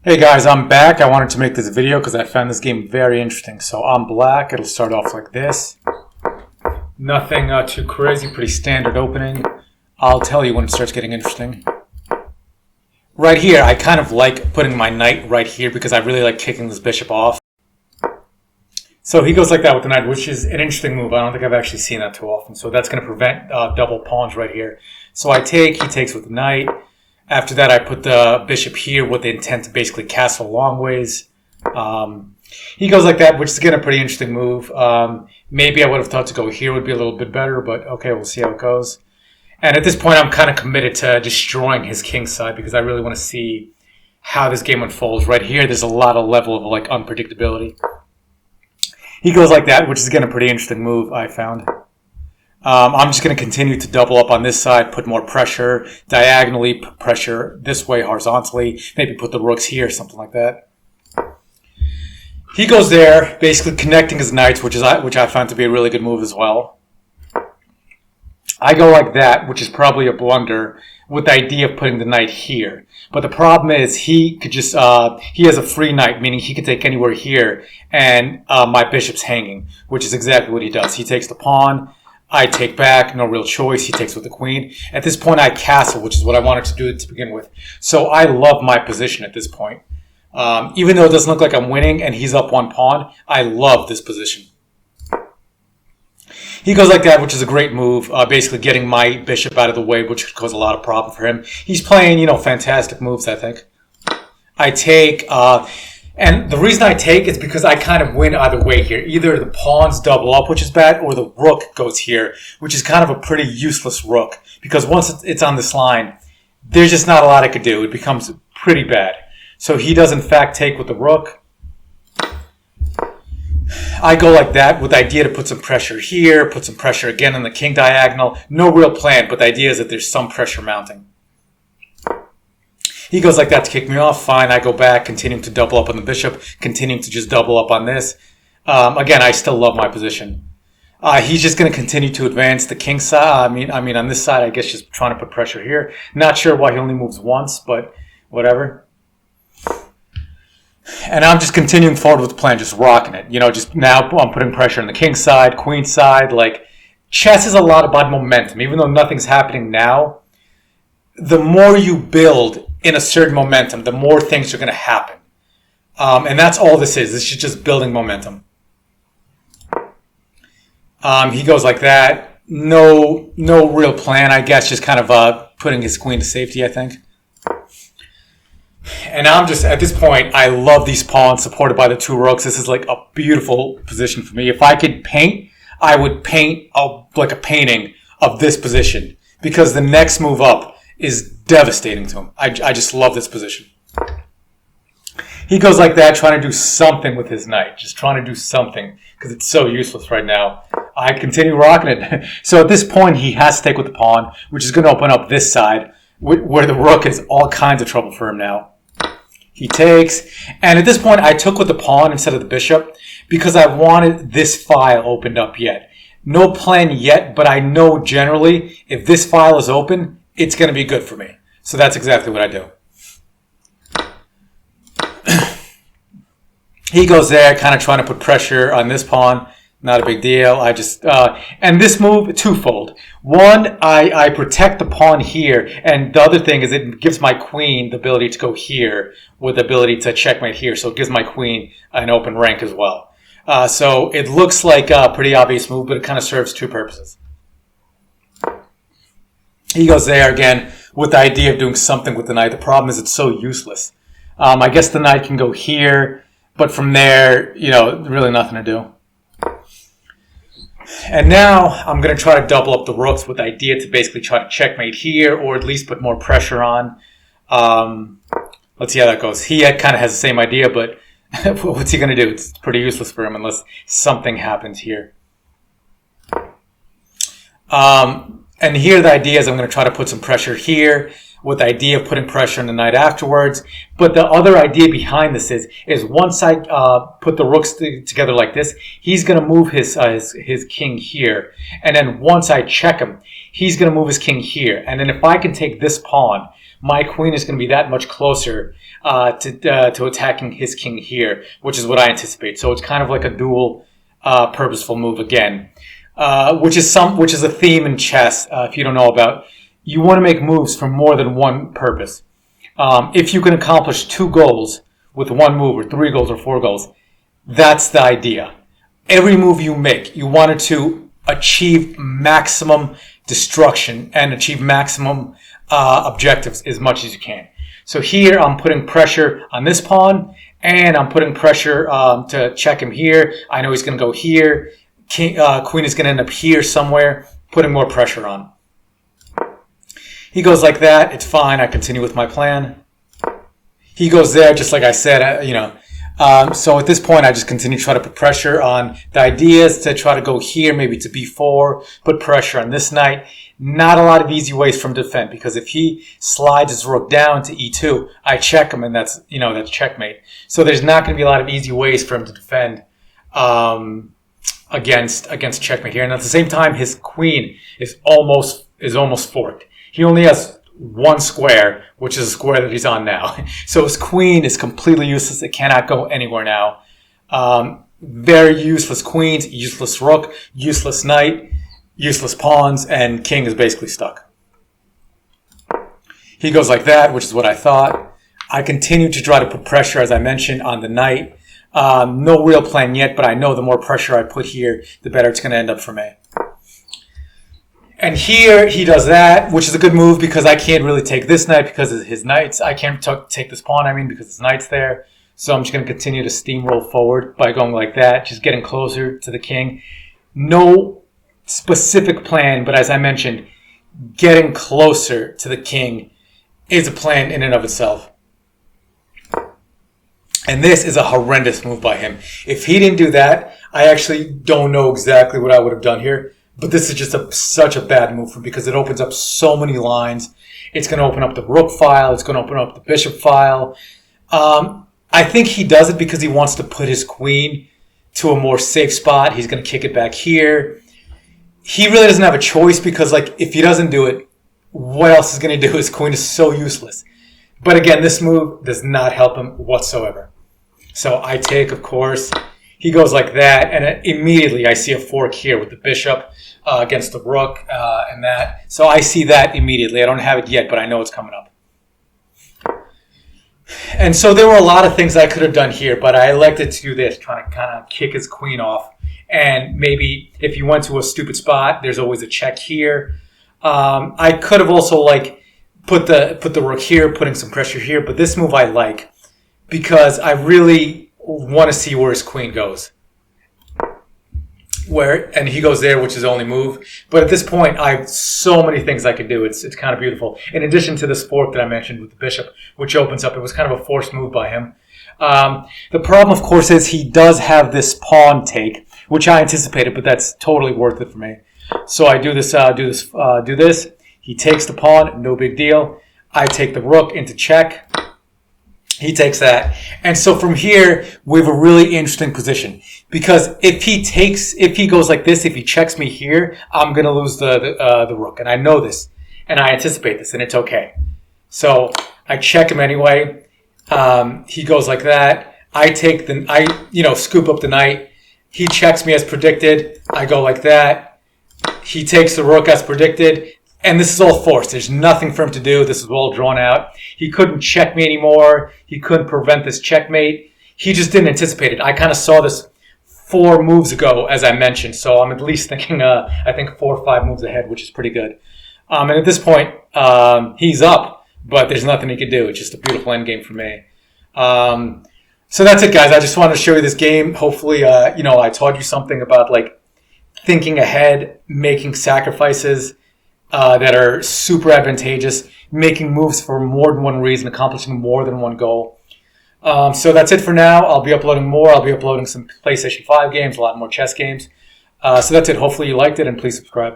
Hey guys, I'm back. I wanted to make this video because I found this game very interesting. So I'm black. It'll start off like this. Nothing too crazy, pretty standard opening. I'll tell you when it starts getting interesting. Right here, I kind of like putting my knight right here because I really like kicking this bishop off. So he goes like that with the knight, which is an interesting move. I don't think I've actually seen that too often. So that's going to prevent double pawns right here. So I take, he takes with the knight. After that, I put the bishop here with the intent to basically castle long ways. He goes like that, which is again a pretty interesting move. Maybe I would have thought to go here would be a little bit better, but okay, we'll see how it goes. And at this point, I'm kind of committed to destroying his king side because I really want to see how this game unfolds. Right here, there's a lot of level of like unpredictability. He goes like that, which is again a pretty interesting move I found. I'm just going to continue to double up on this side, put more pressure, diagonally put pressure this way, horizontally, maybe put the rooks here, something like that. He goes there, basically connecting his knights, which I found to be a really good move as well. I go like that, which is probably a blunder, with the idea of putting the knight here. But the problem is he could just, he has a free knight, meaning he can take anywhere here, and my bishop's hanging, which is exactly what he does. He takes the pawn. I take back, no real choice. He takes with the queen. At this point, I castle, which is what I wanted to do to begin with. So I love my position at this point. Even though it doesn't look like I'm winning and he's up one pawn, I love this position. He goes like that, which is a great move, basically getting my bishop out of the way, which could cause a lot of problem for him. He's playing, fantastic moves, I think. I take... And the reason I take is because I kind of win either way here. Either the pawns double up, which is bad, or the rook goes here, which is kind of a pretty useless rook. Because once it's on this line, there's just not a lot I could do. It becomes pretty bad. So he does in fact take with the rook. I go like that with the idea to put some pressure here, put some pressure again on the king diagonal. No real plan, but the idea is that there's some pressure mounting. He goes like that to kick me off. Fine, I go back, continuing to double up on the bishop, continuing to just double up on this. Again, I still love my position. He's just going to continue to advance the king side. I mean, on this side, I guess just trying to put pressure here. Not sure why he only moves once, but whatever. And I'm just continuing forward with the plan, just rocking it. Just now I'm putting pressure on the king side, queen side. Like, chess is a lot about momentum. Even though nothing's happening now, the more you build in a certain momentum, the more things are going to happen. And that's all this is. This is just building momentum. He goes like that. No real plan, I guess. Just kind of putting his queen to safety, I think. And I'm just, at this point, I love these pawns supported by the two rooks. This is like a beautiful position for me. If I could paint, I would paint like a painting of this position. Because the next move up is devastating to him. I just love this position. He goes like that, trying to do something with his knight. Just trying to do something, because it's so useless right now. I continue rocking it. So at this point, he has to take with the pawn, which is going to open up this side, where the rook is all kinds of trouble for him now. He takes, and at this point, I took with the pawn instead of the bishop, because I wanted this file opened up yet. No plan yet, but I know generally, if this file is open, it's going to be good for me. So that's exactly what I do. He goes there, kind of trying to put pressure on this pawn. Not a big deal. I just, and this move, twofold. One, I protect the pawn here. And the other thing is it gives my queen the ability to go here with the ability to checkmate here. So it gives my queen an open rank as well. So it looks like a pretty obvious move, but it kind of serves two purposes. He goes there again with the idea of doing something with the knight. The problem is it's so useless. I guess the knight can go here, but from there, really nothing to do. And now I'm going to try to double up the rooks with the idea to basically try to checkmate here, or at least put more pressure on. Let's see how that goes. He kind of has the same idea, but what's he going to do? It's pretty useless for him unless something happens here. And here the idea is I'm going to try to put some pressure here with the idea of putting pressure on the knight afterwards. But the other idea behind this is once I put the rooks together like this, he's going to move his king here. And then once I check him, he's going to move his king here. And then if I can take this pawn, my queen is going to be that much closer to attacking his king here, which is what I anticipate. So it's kind of like a dual purposeful move again, which is a theme in chess. If you don't know about, you want to make moves for more than one purpose. If you can accomplish 2 goals with one move, or 3 goals, or 4 goals, that's the idea. Every move you make, you want it to achieve maximum destruction and achieve maximum objectives as much as you can. So here I'm putting pressure on this pawn, and I'm putting pressure to check him here. I know he's going to go here. Queen is going to end up here somewhere, putting more pressure on. He goes like that. It's fine. I continue with my plan. He goes there, just like I said, so at this point, I just continue to try to put pressure on. The idea is to try to go here, maybe to b4, put pressure on this knight. Not a lot of easy ways for him to defend, because if he slides his rook down to e2, I check him, and that's checkmate. So there's not going to be a lot of easy ways for him to defend against checkmate here. And at the same time, his queen is almost forked. He only has 1 square, which is a square that he's on now. So his queen is completely useless. It cannot go anywhere now. Very useless queens, useless rook, useless knight, useless pawns, and king is basically stuck. He goes like that, which is what I thought. I continue to try to put pressure, as I mentioned, on the knight. No real plan yet, but I know the more pressure I put here, the better it's going to end up for me. And here he does that, which is a good move because I can't really take this knight because of his knights. I can't take this pawn, because his knight's there. So I'm just going to continue to steamroll forward by going like that, just getting closer to the king. No specific plan, but as I mentioned, getting closer to the king is a plan in and of itself. And this is a horrendous move by him. If he didn't do that, I actually don't know exactly what I would have done here. But this is just such a bad move for him because it opens up so many lines. It's going to open up the rook file. It's going to open up the bishop file. I think he does it because he wants to put his queen to a more safe spot. He's going to kick it back here. He really doesn't have a choice because, if he doesn't do it, what else is going to do? His queen is so useless. But again, this move does not help him whatsoever. So I take, of course. He goes like that, and immediately I see a fork here with the bishop against the rook and that. So I see that immediately. I don't have it yet, but I know it's coming up. And so there were a lot of things I could have done here, but I elected to do this, trying to kind of kick his queen off. And maybe if you went to a stupid spot, there's always a check here. I could have also put the rook here, putting some pressure here, but this move I like because I really want to see where his queen goes. And he goes there, which is the only move. But at this point, I have so many things I could do. It's kind of beautiful. In addition to this fork that I mentioned with the bishop, which opens up, it was kind of a forced move by him. The problem, of course, is he does have this pawn take, which I anticipated, but that's totally worth it for me. So I do this. He takes the pawn, no big deal. I take the rook into check. He takes that. And so from here, we have a really interesting position. Because if he goes like this, if he checks me here, I'm going to lose the rook. And I know this. And I anticipate this. And it's okay. So I check him anyway. He goes like that. I scoop up the knight. He checks me as predicted. I go like that. He takes the rook as predicted. And this is all forced. There's nothing for him to do. This is all drawn out. He couldn't check me anymore. He couldn't prevent this checkmate. He just didn't anticipate it. I kind of saw this 4 moves ago, as I mentioned. So I'm at least thinking, I think 4 or 5 moves ahead, which is pretty good. And at this point, he's up, but there's nothing he could do. It's just a beautiful endgame for me. So that's it, guys. I just wanted to show you this game. Hopefully, I taught you something about thinking ahead, making sacrifices that are super advantageous, making moves for more than one reason, accomplishing more than one goal. So that's it for now. I'll be uploading more. I'll be uploading some PlayStation 5 games, a lot more chess games. So that's it. Hopefully you liked it, and please subscribe.